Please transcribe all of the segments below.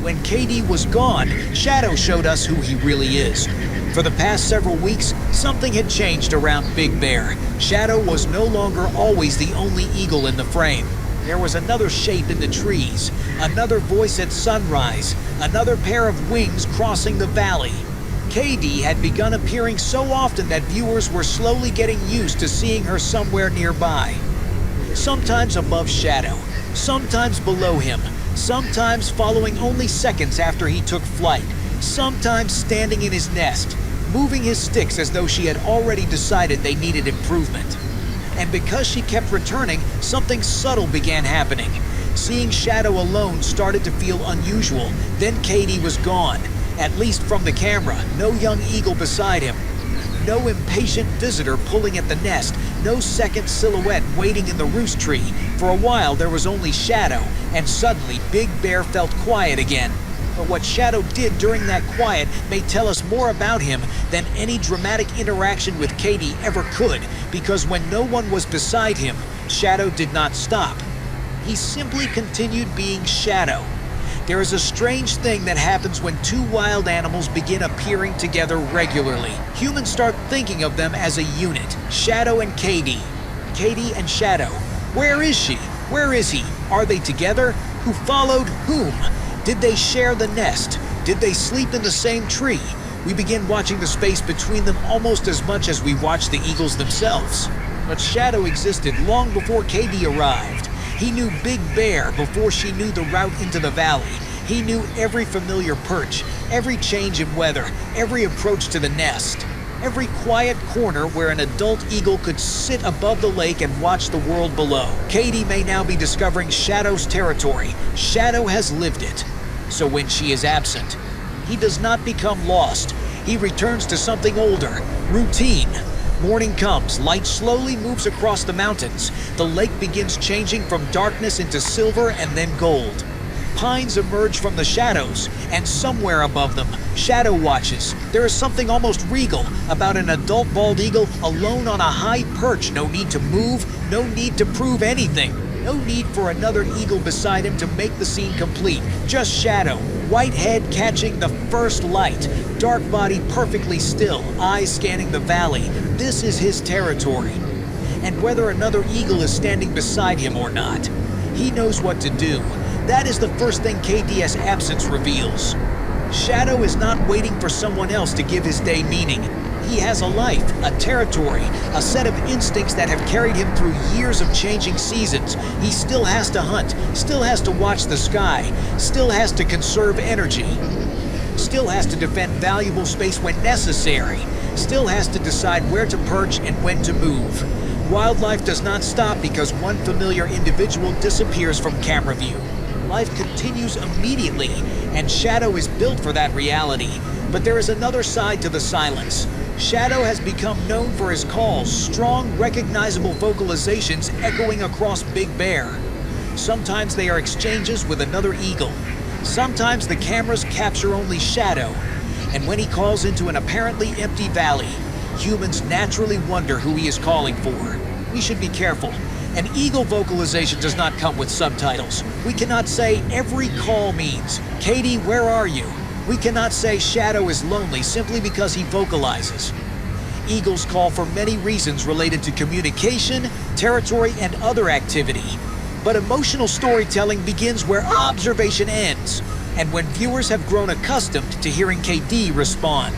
When Kaydee was gone, Shadow showed us who he really is. For the past several weeks, something had changed around Big Bear. Shadow was no longer always the only eagle in the frame. There was another shape in the trees, another voice at sunrise, another pair of wings crossing the valley. Kaydee had begun appearing so often that viewers were slowly getting used to seeing her somewhere nearby. Sometimes above Shadow, sometimes below him, sometimes following only seconds after he took flight, sometimes standing in his nest, moving his sticks as though she had already decided they needed improvement. And because she kept returning, something subtle began happening. Seeing Shadow alone started to feel unusual. Then Kaydee was gone, at least from the camera. No young eagle beside him. No impatient visitor pulling at the nest. No second silhouette waiting in the roost tree. For a while there was only Shadow, and suddenly Big Bear felt quiet again. But what Shadow did during that quiet may tell us more about him than any dramatic interaction with Kaydee ever could, because when no one was beside him, Shadow did not stop. He simply continued being Shadow. There is a strange thing that happens when two wild animals begin appearing together regularly. Humans start thinking of them as a unit, Shadow and Kaydee. Kaydee and Shadow. Where is she? Where is he? Are they together? Who followed whom? Did they share the nest? Did they sleep in the same tree? We begin watching the space between them almost as much as we watch the eagles themselves. But Shadow existed long before Kaydee arrived. He knew Big Bear before she knew the route into the valley. He knew every familiar perch, every change in weather, every approach to the nest, every quiet corner where an adult eagle could sit above the lake and watch the world below. Kaydee may now be discovering Shadow's territory. Shadow has lived it. So when she is absent, he does not become lost. He returns to something older, routine. Morning comes, light slowly moves across the mountains. The lake begins changing from darkness into silver and then gold. Pines emerge from the shadows, and somewhere above them, Shadow watches. There is something almost regal about an adult bald eagle alone on a high perch. No need to move, no need to prove anything. No need for another eagle beside him to make the scene complete. Just Shadow, white head catching the first light, dark body perfectly still, eyes scanning the valley. This is his territory. And whether another eagle is standing beside him or not, he knows what to do. That is the first thing Kaydee's absence reveals. Shadow is not waiting for someone else to give his day meaning. He has a life, a territory, a set of instincts that have carried him through years of changing seasons. He still has to hunt, still has to watch the sky, still has to conserve energy, still has to defend valuable space when necessary, still has to decide where to perch and when to move. Wildlife does not stop because one familiar individual disappears from camera view. Life continues immediately, and Shadow is built for that reality. But there is another side to the silence. Shadow has become known for his calls, strong, recognizable vocalizations echoing across Big Bear. Sometimes they are exchanges with another eagle. Sometimes the cameras capture only Shadow. And when he calls into an apparently empty valley, humans naturally wonder who he is calling for. We should be careful. An eagle vocalization does not come with subtitles. We cannot say every call means, "Kaydee, where are you?" We cannot say Shadow is lonely simply because he vocalizes. Eagles call for many reasons related to communication, territory, and other activity. But emotional storytelling begins where observation ends, and when viewers have grown accustomed to hearing Kaydee respond.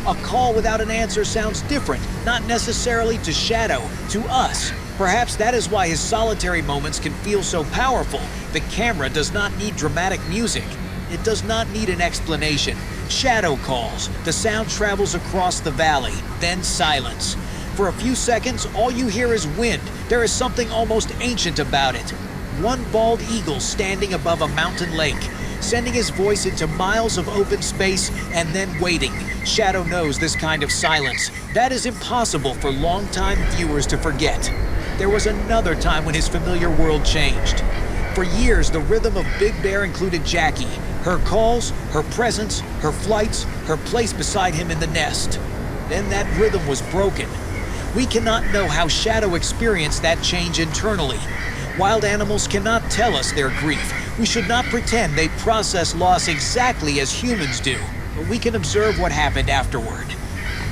A call without an answer sounds different, not necessarily to Shadow, to us. Perhaps that is why his solitary moments can feel so powerful. The camera does not need dramatic music. It does not need an explanation. Shadow calls. The sound travels across the valley, then silence. For a few seconds, all you hear is wind. There is something almost ancient about it. One bald eagle standing above a mountain lake, sending his voice into miles of open space and then waiting. Shadow knows this kind of silence. That is impossible for longtime viewers to forget. There was another time when his familiar world changed. For years, the rhythm of Big Bear included Jackie, her calls, her presence, her flights, her place beside him in the nest. Then that rhythm was broken. We cannot know how Shadow experienced that change internally. Wild animals cannot tell us their grief. We should not pretend they process loss exactly as humans do, but we can observe what happened afterward.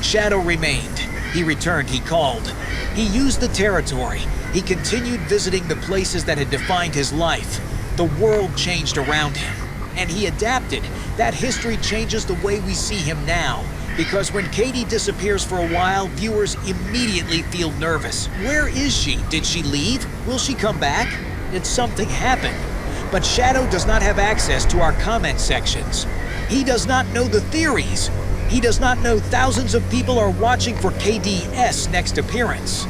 Shadow remained. He returned, he called. He used the territory. He continued visiting the places that had defined his life. The world changed around him, and he adapted. That history changes the way we see him now, because when Kaydee disappears for a while, viewers immediately feel nervous. Where is she? Did she leave? Will she come back? Did something happen? But Shadow does not have access to our comment sections. He does not know the theories. He does not know thousands of people are watching for Kaydee's next appearance.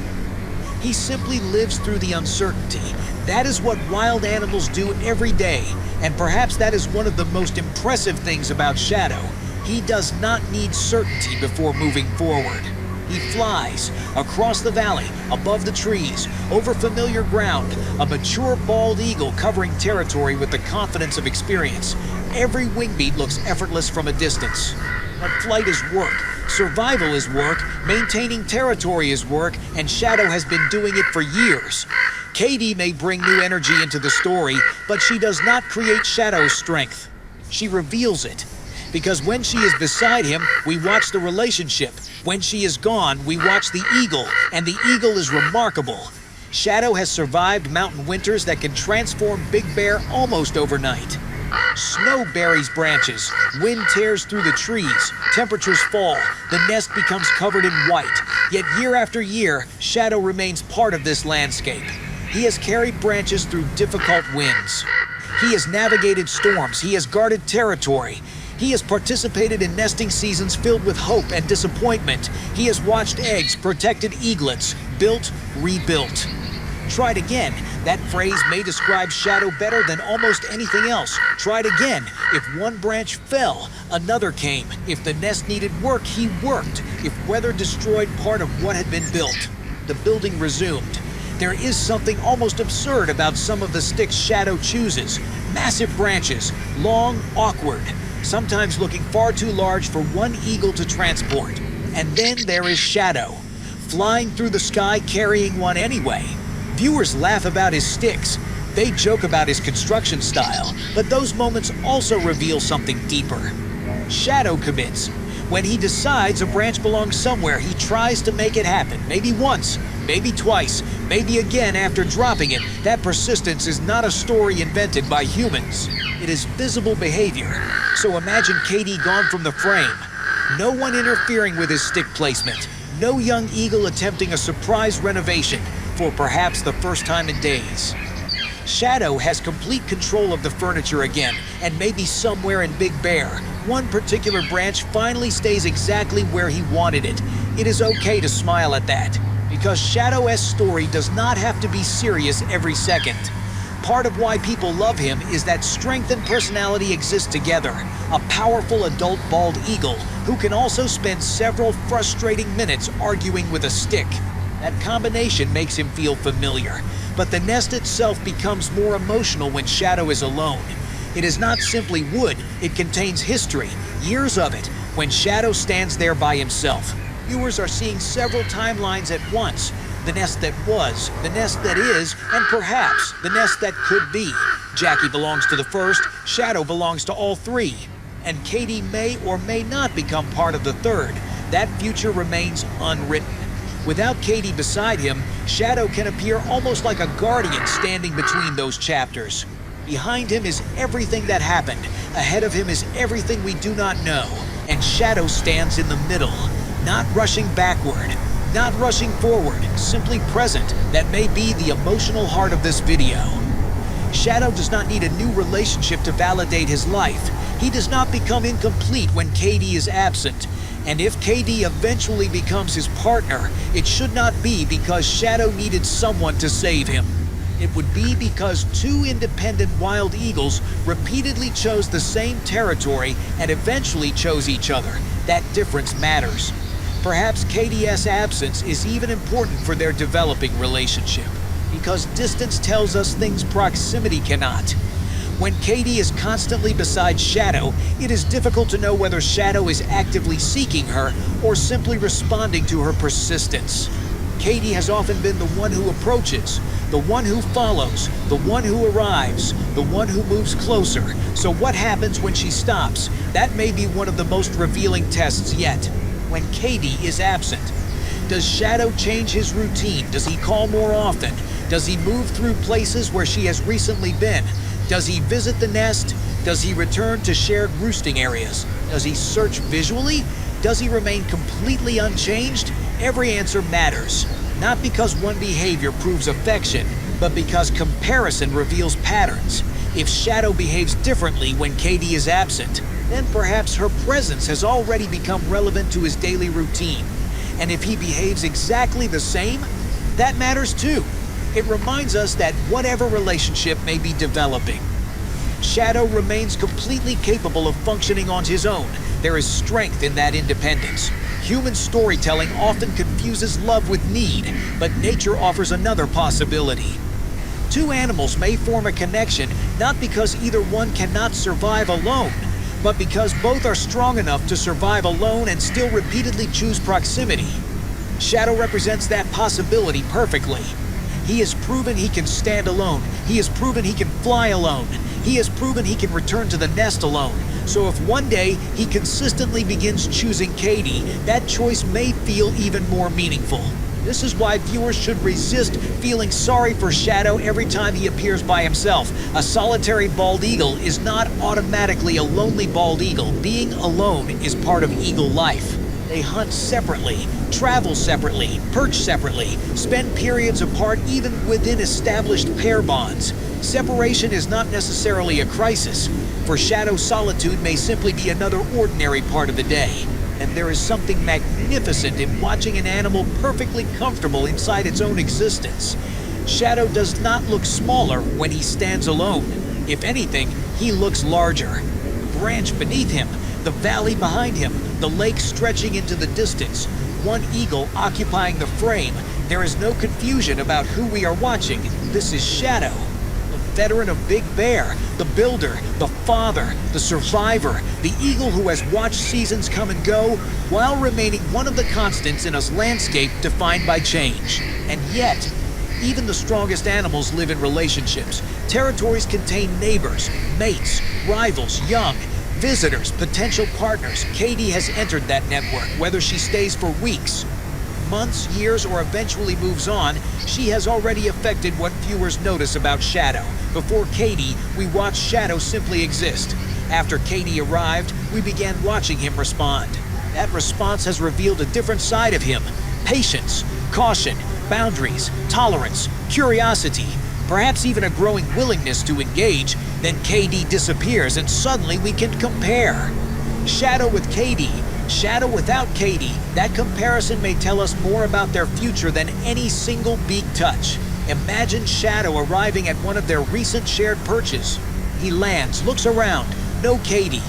He simply lives through the uncertainty. That is what wild animals do every day, and perhaps that is one of the most impressive things about Shadow. He does not need certainty before moving forward. He flies across the valley, above the trees, over familiar ground, a mature bald eagle covering territory with the confidence of experience. Every wingbeat looks effortless from a distance. But flight is work, survival is work, maintaining territory is work, and Shadow has been doing it for years. Kaydee may bring new energy into the story, but she does not create Shadow's strength. She reveals it. Because when she is beside him, we watch the relationship. When she is gone, we watch the eagle, and the eagle is remarkable. Shadow has survived mountain winters that can transform Big Bear almost overnight. Snow buries branches, wind tears through the trees, temperatures fall, the nest becomes covered in white. Yet year after year, Shadow remains part of this landscape. He has carried branches through difficult winds. He has navigated storms, he has guarded territory. He has participated in nesting seasons filled with hope and disappointment. He has watched eggs, protected eaglets, built, rebuilt. Tried again. That phrase may describe Shadow better than almost anything else. Tried again. If one branch fell, another came. If the nest needed work, he worked. If weather destroyed part of what had been built, the building resumed. There is something almost absurd about some of the sticks Shadow chooses. Massive branches, long, awkward, sometimes looking far too large for one eagle to transport. And then there is Shadow, flying through the sky carrying one anyway. Viewers laugh about his sticks. They joke about his construction style, but those moments also reveal something deeper. Shadow commits. When he decides a branch belongs somewhere, he tries to make it happen. Maybe once, maybe twice, maybe again after dropping it. That persistence is not a story invented by humans. It is visible behavior. So imagine Kaydee gone from the frame. No one interfering with his stick placement. No young eagle attempting a surprise renovation for perhaps the first time in days. Shadow has complete control of the furniture again, and maybe somewhere in Big Bear, one particular branch finally stays exactly where he wanted it. It is okay to smile at that, because Shadow's story does not have to be serious every second. Part of why people love him is that strength and personality exist together. A powerful adult bald eagle who can also spend several frustrating minutes arguing with a stick. That combination makes him feel familiar, but the nest itself becomes more emotional when Shadow is alone. It is not simply wood, it contains history, years of it, when Shadow stands there by himself. Viewers are seeing several timelines at once. The nest that was, the nest that is, and perhaps the nest that could be. Jackie belongs to the first, Shadow belongs to all three. And Kaydee may or may not become part of the third. That future remains unwritten. Without Kaydee beside him, Shadow can appear almost like a guardian standing between those chapters. Behind him is everything that happened. Ahead of him is everything we do not know. And Shadow stands in the middle, not rushing backward, not rushing forward, simply present. That may be the emotional heart of this video. Shadow does not need a new relationship to validate his life. He does not become incomplete when Kaydee is absent. And if Kaydee eventually becomes his partner, it should not be because Shadow needed someone to save him. It would be because two independent wild eagles repeatedly chose the same territory and eventually chose each other. That difference matters. Perhaps Kaydee's absence is even important for their developing relationship, because distance tells us things proximity cannot. When Kaydee is constantly beside Shadow, it is difficult to know whether Shadow is actively seeking her or simply responding to her persistence. Kaydee has often been the one who approaches, the one who follows, the one who arrives, the one who moves closer. So what happens when she stops? That may be one of the most revealing tests yet. When Kaydee is absent, does Shadow change his routine? Does he call more often? Does he move through places where she has recently been? Does he visit the nest? Does he return to shared roosting areas? Does he search visually? Does he remain completely unchanged? Every answer matters, not because one behavior proves affection, but because comparison reveals patterns. If Shadow behaves differently when Kaydee is absent, then perhaps her presence has already become relevant to his daily routine. And if he behaves exactly the same, that matters too. It reminds us that whatever relationship may be developing, Shadow remains completely capable of functioning on his own. There is strength in that independence. Human storytelling often confuses love with need, but nature offers another possibility. Two animals may form a connection not because either one cannot survive alone, but because both are strong enough to survive alone and still repeatedly choose proximity. Shadow represents that possibility perfectly. He has proven he can stand alone. He has proven he can fly alone. He has proven he can return to the nest alone. So if one day he consistently begins choosing Kaydee, that choice may feel even more meaningful. This is why viewers should resist feeling sorry for Shadow every time he appears by himself. A solitary bald eagle is not automatically a lonely bald eagle. Being alone is part of eagle life. They hunt separately, travel separately, perch separately, spend periods apart even within established pair bonds. Separation is not necessarily a crisis. For Shadow, solitude may simply be another ordinary part of the day. And there is something magnificent in watching an animal perfectly comfortable inside its own existence. Shadow does not look smaller when he stands alone. If anything, he looks larger. The branch beneath him, the valley behind him, the lake stretching into the distance, one eagle occupying the frame. There is no confusion about who we are watching. This is Shadow, the veteran of Big Bear, the builder, the father, the survivor, the eagle who has watched seasons come and go while remaining one of the constants in a landscape defined by change. And yet, even the strongest animals live in relationships. Territories contain neighbors, mates, rivals, young, visitors, potential partners. Kaydee has entered that network. Whether she stays for weeks, months, years, or eventually moves on, she has already affected what viewers notice about Shadow. Before Kaydee, we watched Shadow simply exist. After Kaydee arrived, we began watching him respond. That response has revealed a different side of him. Patience, caution, boundaries, tolerance, curiosity, perhaps even a growing willingness to engage. Then Kaydee disappears and suddenly we can compare. Shadow with Kaydee, Shadow without Kaydee. That comparison may tell us more about their future than any single beak touch. Imagine Shadow arriving at one of their recent shared perches. He lands, looks around, no Kaydee.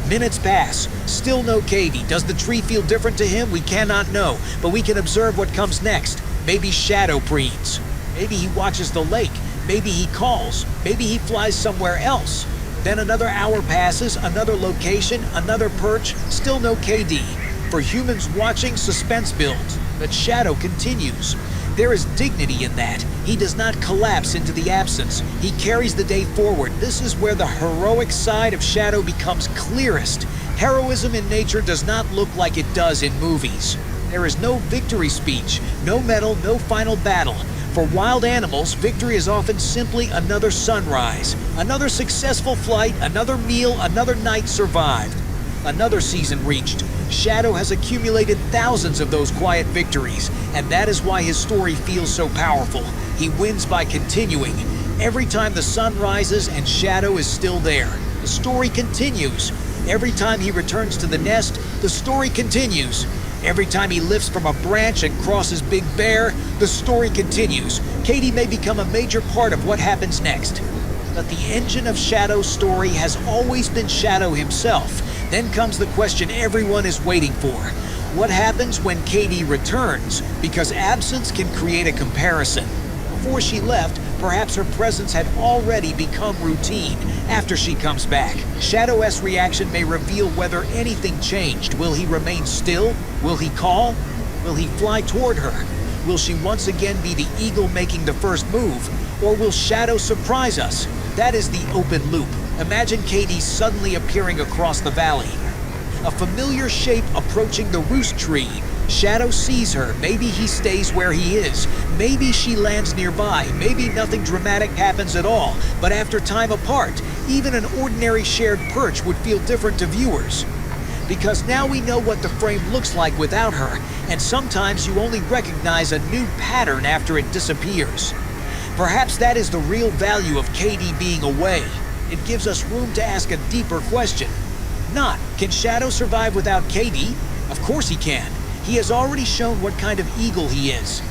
Minutes pass, still no Kaydee. Does the tree feel different to him? We cannot know, but we can observe what comes next. Maybe Shadow preens. Maybe he watches the lake. Maybe he calls. Maybe he flies somewhere else. Then another hour passes, another location, another perch, still no Kaydee. For humans watching, suspense builds, but Shadow continues. There is dignity in that. He does not collapse into the absence. He carries the day forward. This is where the heroic side of Shadow becomes clearest. Heroism in nature does not look like it does in movies. There is no victory speech, no medal, no final battle. For wild animals, victory is often simply another sunrise, another successful flight, another meal, another night survived, another season reached. Shadow has accumulated thousands of those quiet victories, and that is why his story feels so powerful. He wins by continuing. Every time the sun rises and Shadow is still there, the story continues. Every time he returns to the nest, the story continues. Every time he lifts from a branch and crosses Big Bear, the story continues. Kaydee may become a major part of what happens next. But the engine of Shadow's story has always been Shadow himself. Then comes the question everyone is waiting for. What happens when Kaydee returns? Because absence can create a comparison. Before she left, perhaps her presence had already become routine. After she comes back, Shadow-esque reaction may reveal whether anything changed. Will he remain still? Will he call? Will he fly toward her? Will she once again be the eagle making the first move, or will Shadow surprise us? That is the open loop. Imagine Kaydee suddenly appearing across the valley. A familiar shape approaching the roost tree. Shadow sees her. Maybe he stays where he is. Maybe she lands nearby. Maybe nothing dramatic happens at all. But after time apart, even an ordinary shared perch would feel different to viewers. Because now we know what the frame looks like without her, and sometimes you only recognize a new pattern after it disappears. Perhaps that is the real value of Kaydee being away. It gives us room to ask a deeper question. Not, can Shadow survive without Kaydee? Of course he can. He has already shown what kind of eagle he is.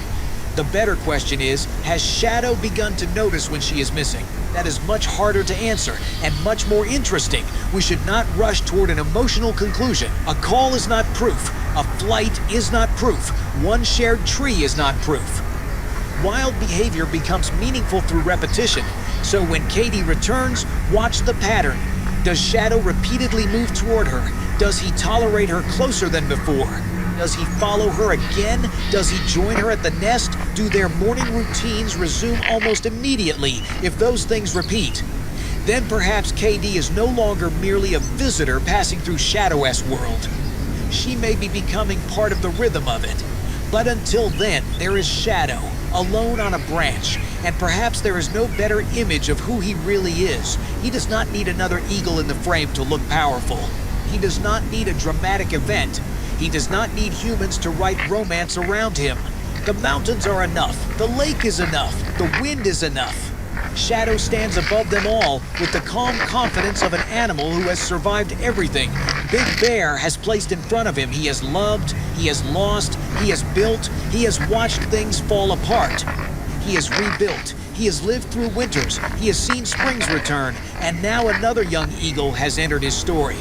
The better question is, has Shadow begun to notice when she is missing? That is much harder to answer and much more interesting. We should not rush toward an emotional conclusion. A call is not proof. A flight is not proof. One shared tree is not proof. Wild behavior becomes meaningful through repetition. So when Kaydee returns, watch the pattern. Does Shadow repeatedly move toward her? Does he tolerate her closer than before? Does he follow her again? Does he join her at the nest? Do their morning routines resume almost immediately if those things repeat? Then perhaps Kaydee is no longer merely a visitor passing through Shadow's world. She may be becoming part of the rhythm of it. But until then, there is Shadow, alone on a branch, and perhaps there is no better image of who he really is. He does not need another eagle in the frame to look powerful. He does not need a dramatic event. He does not need humans to write romance around him. The mountains are enough. The lake is enough. The wind is enough. Shadow stands above them all with the calm confidence of an animal who has survived everything Big Bear has placed in front of him. He has loved, he has lost, he has built, he has watched things fall apart. He has rebuilt, he has lived through winters, he has seen springs return, and now another young eagle has entered his story.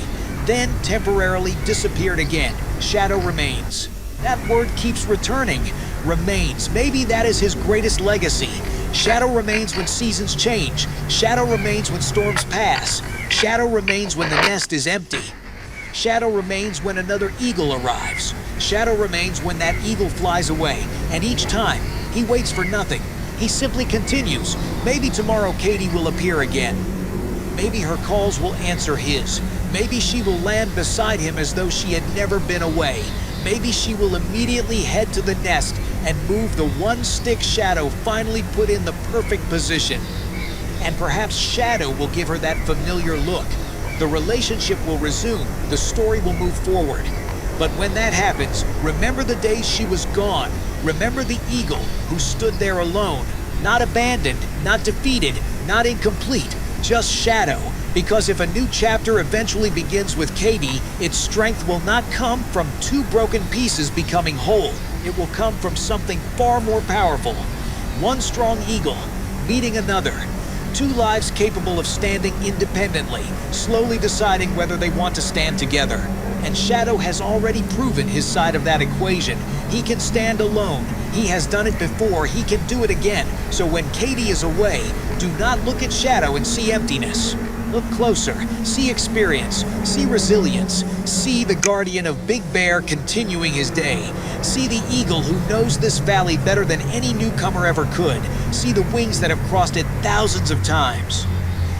Then temporarily disappeared again. Shadow remains. That word keeps returning. Remains. Maybe that is his greatest legacy. Shadow remains when seasons change. Shadow remains when storms pass. Shadow remains when the nest is empty. Shadow remains when another eagle arrives. Shadow remains when that eagle flies away. And each time, he waits for nothing. He simply continues. Maybe tomorrow Kaydee will appear again. Maybe her calls will answer his. Maybe she will land beside him as though she had never been away. Maybe she will immediately head to the nest and move the one stick Shadow finally put in the perfect position. And perhaps Shadow will give her that familiar look. The relationship will resume. The story will move forward. But when that happens, remember the days she was gone. Remember the eagle who stood there alone, not abandoned, not defeated, not incomplete, just Shadow. Because if a new chapter eventually begins with Kaydee, its strength will not come from two broken pieces becoming whole. It will come from something far more powerful. One strong eagle meeting another. Two lives capable of standing independently, slowly deciding whether they want to stand together. And Shadow has already proven his side of that equation. He can stand alone. He has done it before. He can do it again. So when Kaydee is away, do not look at Shadow and see emptiness. Look closer, see experience, see resilience, see the guardian of Big Bear continuing his day. See the eagle who knows this valley better than any newcomer ever could. See the wings that have crossed it thousands of times.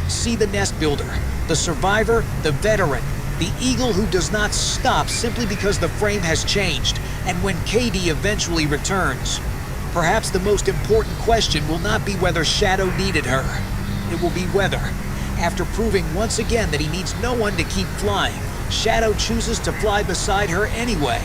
See the nest builder, the survivor, the veteran, the eagle who does not stop simply because the frame has changed, and when Kaydee eventually returns. Perhaps the most important question will not be whether Shadow needed her. It will be whether, after proving once again that he needs no one to keep flying, Shadow chooses to fly beside her anyway.